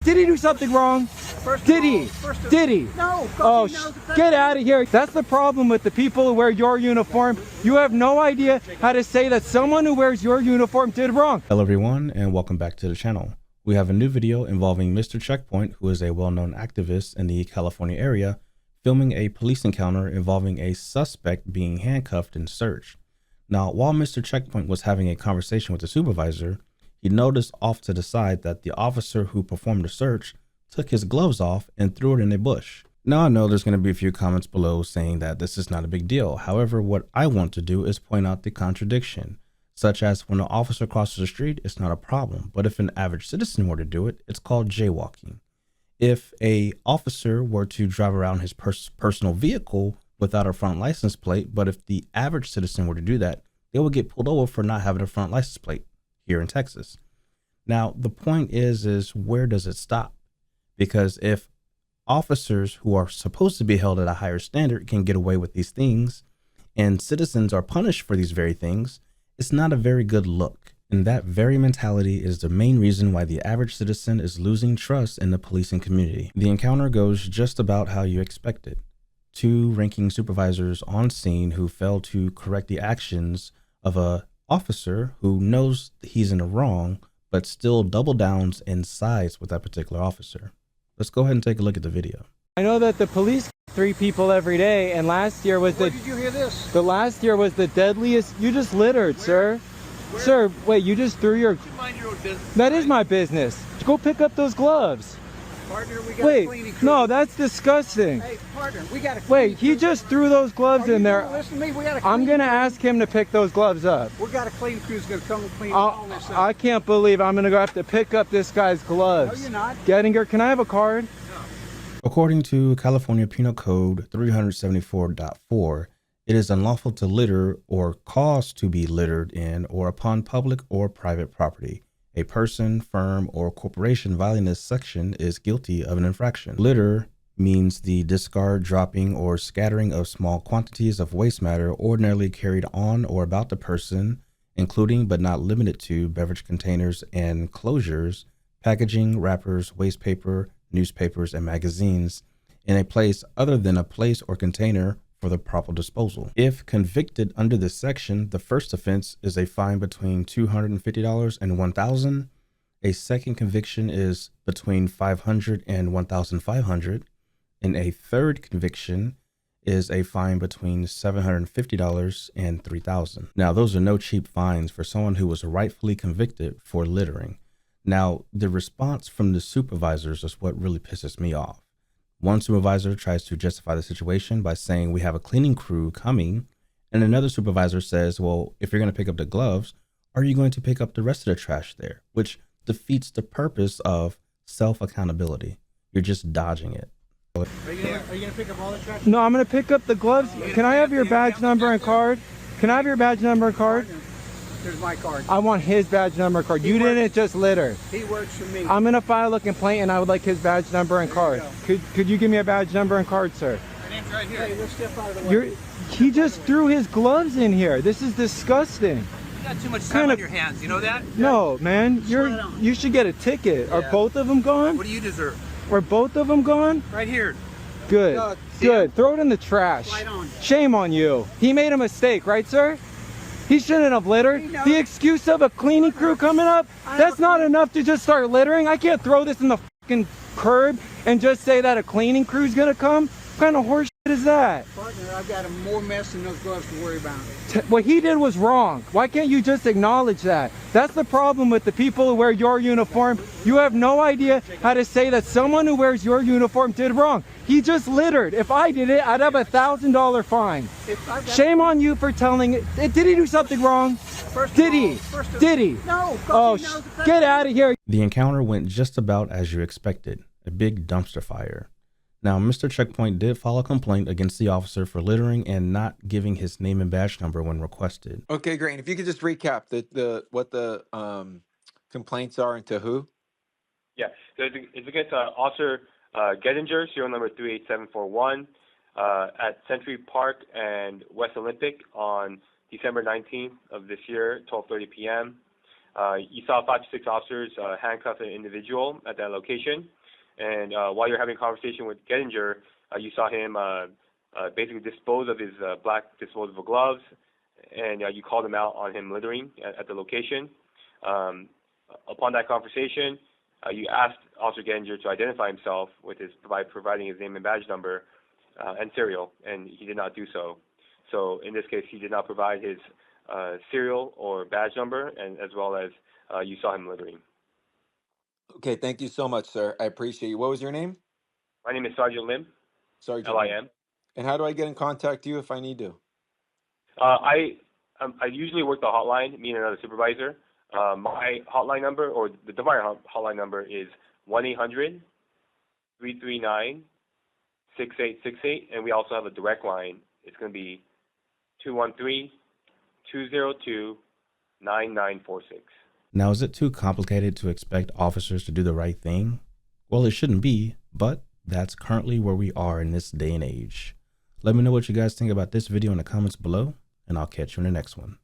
Did he do something wrong? Did he? Did he? No. Oh, get out of here. That's the problem with the people who wear your uniform. You have no idea how to say that someone who wears your uniform did wrong. Hello everyone and welcome back to the channel. We have a new video involving Mr. Checkpoint, who is a well-known activist in the California area, filming a police encounter involving a suspect being handcuffed and searched. Now, while Mr. Checkpoint was having a conversation with the supervisor, he noticed off to the side that the officer who performed the search took his gloves off and threw it in a bush. Now, I know there's going to be a few comments below saying that this is not a big deal. However, what I want to do is point out the contradiction, such as when an officer crosses the street, it's not a problem. But if an average citizen were to do it, it's called jaywalking. If a officer were to drive around his personal vehicle without a front license plate, but if the average citizen were to do that, they would get pulled over for not having a front license plate here in Texas. Now, the point is where does it stop? Because if officers who are supposed to be held at a higher standard can get away with these things and citizens are punished for these very things, it's not a very good look. And that very mentality is the main reason why the average citizen is losing trust in the policing community. The encounter goes just about how you expected. Two ranking supervisors on scene who failed to correct the actions of a officer who knows he's in the wrong, but still double downs and sides with that particular officer. Let's go ahead and take a look at the video. I know that the police 3 people every day, and last year was Where did you hear this? the last year was the deadliest. You just littered, sir. Sir, wait, you just threw your... Mind your own business. That is my business. Go pick up those gloves. Partner, we got a Wait, cleaning crew. no, that's disgusting. Hey, partner, we got a cleaning Wait, he crew. just threw those gloves Are in you there. gonna listen to me? We got a I'm cleaning gonna crew. ask him to pick those gloves up. We got a cleaning crew who's gonna come and clean all this up. I can't believe I'm gonna go have to pick up this guy's gloves. No, you're not. Gettinger, can I have a card? According to California Penal Code 374.4, it is unlawful to litter or cause to be littered in or upon public or private property. A person, firm, or corporation violating this section is guilty of an infraction. Litter means the discard, dropping, or scattering of small quantities of waste matter ordinarily carried on or about the person, including but not limited to beverage containers and closures, packaging, wrappers, waste paper, newspapers, and magazines in a place other than a place or container for the proper disposal. If convicted under this section, the first offense is a fine between $250 and $1,000. A second conviction is between $500 and $1,500. And a third conviction is a fine between $750 and $3,000. Now, those are no cheap fines for someone who was rightfully convicted for littering. Now, the response from the supervisors is what really pisses me off. One supervisor tries to justify the situation by saying we have a cleaning crew coming, and another supervisor says, well, if you're going to pick up the gloves, are you going to pick up the rest of the trash there? Which defeats the purpose of self-accountability. You're just dodging it. Are you gonna pick up all the trash? No, I'm gonna pick up the gloves. Can I have your badge number and card? Can I have your badge number and card? Here's my card. I want his badge number and card. You didn't just litter. He works for me. I'm gonna file a complaint and I would like his badge number and card. Could you give me a badge number and card, sir? My name's right here. Hey, let's step out of the way. He just threw his gloves in here. This is disgusting. You got too much time on your hands, you know that? No, man. You should get a ticket. Are both of them gone? What do you deserve? Are both of them gone? Right here. Good. Good. Throw it in the trash. Slide on. Shame on you. He made a mistake, right, sir? He shouldn't have littered. The excuse of a cleaning crew coming up, that's not enough to just start littering. I can't throw this in the fucking curb and just say that a cleaning crew's gonna come. What kind of horse shit is that? Partner, I've got more mess than those gloves to worry about. What he did was wrong. Why can't you just acknowledge that? That's the problem with the people who wear your uniform. You have no idea how to say that someone who wears your uniform did wrong. He just littered. If I did it, I'd have a $1,000 fine. Shame on you for telling it. Did he do something wrong? Did he? Did he? No. Oh, get out of here. The encounter went just about as you expected, a big dumpster fire. Now, Mr. Checkpoint did file a complaint against the officer for littering and not giving his name and badge number when requested. Okay, great. And if you could just recap what the complaints are and to who? Yeah, so it's against Officer Gettinger, serial number 38741, at Century Park and West Olympic on December 19th of this year, 12:30 p.m. You saw 5 to 6 officers handcuff an individual at that location, and while you're having a conversation with Gettinger, you saw him basically dispose of his black disposable gloves, and you called him out on him littering at the location. Upon that conversation, you asked Officer Gettinger to identify himself by providing his name and badge number and serial, and he did not do so. So in this case, he did not provide his serial or badge number, and as well as you saw him littering. Okay, thank you so much, sir. I appreciate you. What was your name? My name is Sergeant Lim, Sergeant. L-I-M. And how do I get in contact with you if I need to? I usually work the hotline, me and another supervisor. My hotline number, or the DeMar hotline number, is 1-800-339-6868, and we also have a direct line. It's going to be 213-202-9946. Now, is it too complicated to expect officers to do the right thing? Well, it shouldn't be, but that's currently where we are in this day and age. Let me know what you guys think about this video in the comments below, and I'll catch you in the next one.